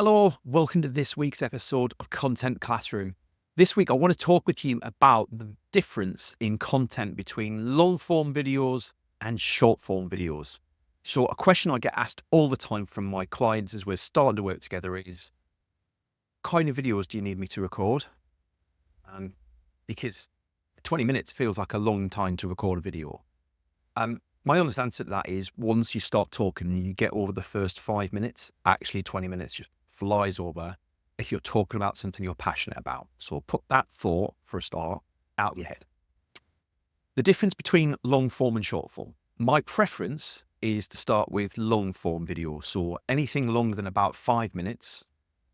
Hello, welcome to this week's episode of Content Classroom. This week, I want to talk with you about the difference in content between long form videos and short form videos. So, a question I get asked all the time from my clients as we're starting to work together is, what kind of videos do you need me to record? Because 20 minutes feels like a long time to record a video. My honest answer to that is once you start talking and you get over the first 5 minutes, actually 20 minutes just flies over if you're talking about something you're passionate about. So put that thought for a start out your head. The difference between long form and short form. My preference is to start with long form videos. So anything longer than about 5 minutes,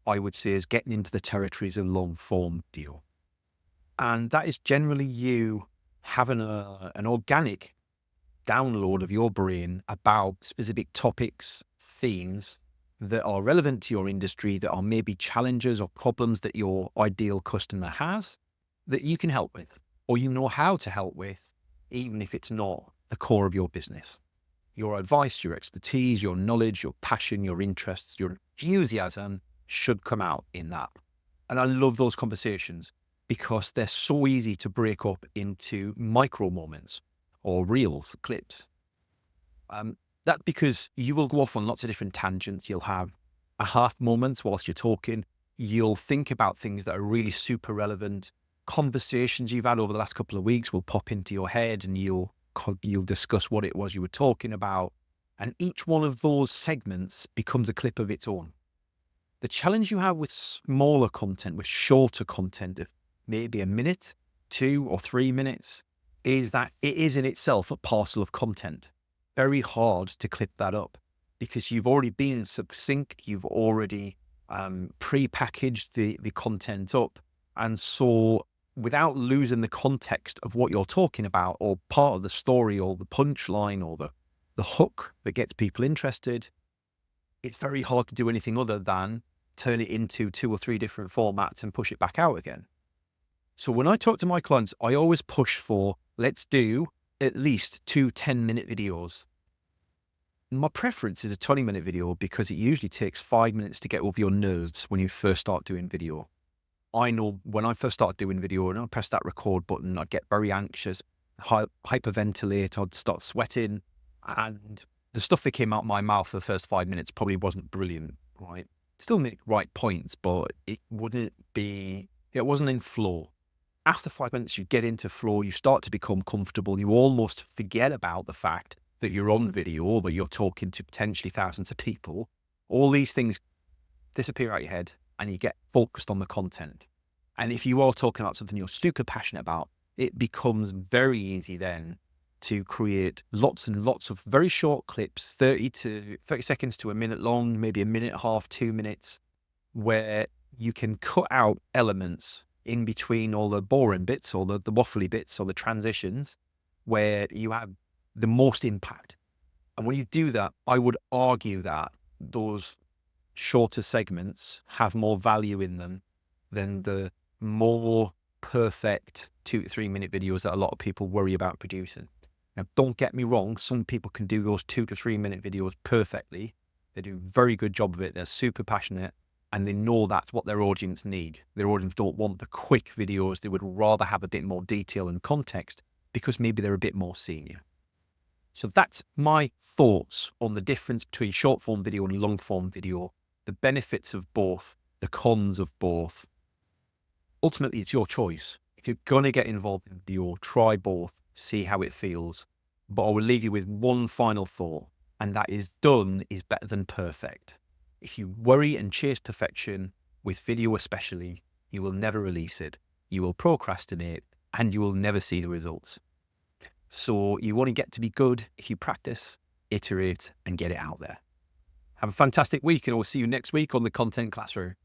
I would say is getting into the territories of long form video. And that is generally you having an organic download of your brain about specific topics, themes that are relevant to your industry, that are maybe challenges or problems that your ideal customer has that you can help with, or you know how to help with, even if it's not the core of your business. Your advice, your expertise, your knowledge, your passion, your interests, your enthusiasm should come out in that. And I love those conversations because they're so easy to break up into micro moments or reels, clips. That's because you will go off on lots of different tangents. You'll have aha moments whilst you're talking. You'll think about things that are really super relevant. Conversations you've had over the last couple of weeks will pop into your head and you'll discuss what it was you were talking about. And each one of those segments becomes a clip of its own. The challenge you have with smaller content, with shorter content of maybe a minute, 2 or 3 minutes, is that it is in itself a parcel of content. Very hard to clip that up because you've already been succinct, you've already pre-packaged the content up. And so without losing the context of what you're talking about or part of the story or the punchline or the hook that gets people interested, it's very hard to do anything other than turn it into 2 or 3 different formats and push it back out again. So when I talk to my clients, I always push for, let's do at least 2 10-minute videos. My preference is a 20-minute video because it usually takes 5 minutes to get over your nerves when you first start doing video. I know when I first started doing video and I press that record button, I'd get very anxious, hyperventilate, I'd start sweating, and the stuff that came out my mouth for the first 5 minutes probably wasn't brilliant, right? Still make right points, but it wasn't in flow. After 5 minutes, you get into flow, you start to become comfortable, you almost forget about the fact that you're on video or that you're talking to potentially thousands of people. All these things disappear out your head and you get focused on the content. And if you are talking about something you're super passionate about, it becomes very easy then to create lots and lots of very short clips, 30 seconds to a minute long, maybe a minute and a half, 2 minutes, where you can cut out elements in between all the boring bits or the waffly bits or the transitions where you have the most impact. And when you do that, I would argue that those shorter segments have more value in them than the more perfect 2 to 3 minute videos that a lot of people worry about producing. Now, don't get me wrong, some people can do those 2 to 3 minute videos perfectly. They do a very good job of it. They're super passionate. And they know that's what their audience need. Their audience don't want the quick videos. They would rather have a bit more detail and context because maybe they're a bit more senior. So that's my thoughts on the difference between short form video and long form video, the benefits of both, the cons of both. Ultimately, it's your choice. If you're going to get involved in video, try both, see how it feels. But I will leave you with one final thought, and that is done is better than perfect. If you worry and chase perfection, with video especially, you will never release it. You will procrastinate and you will never see the results. So you want to get to be good if you practice, iterate, and get it out there. Have a fantastic week, and I'll see you next week on the Content Classroom.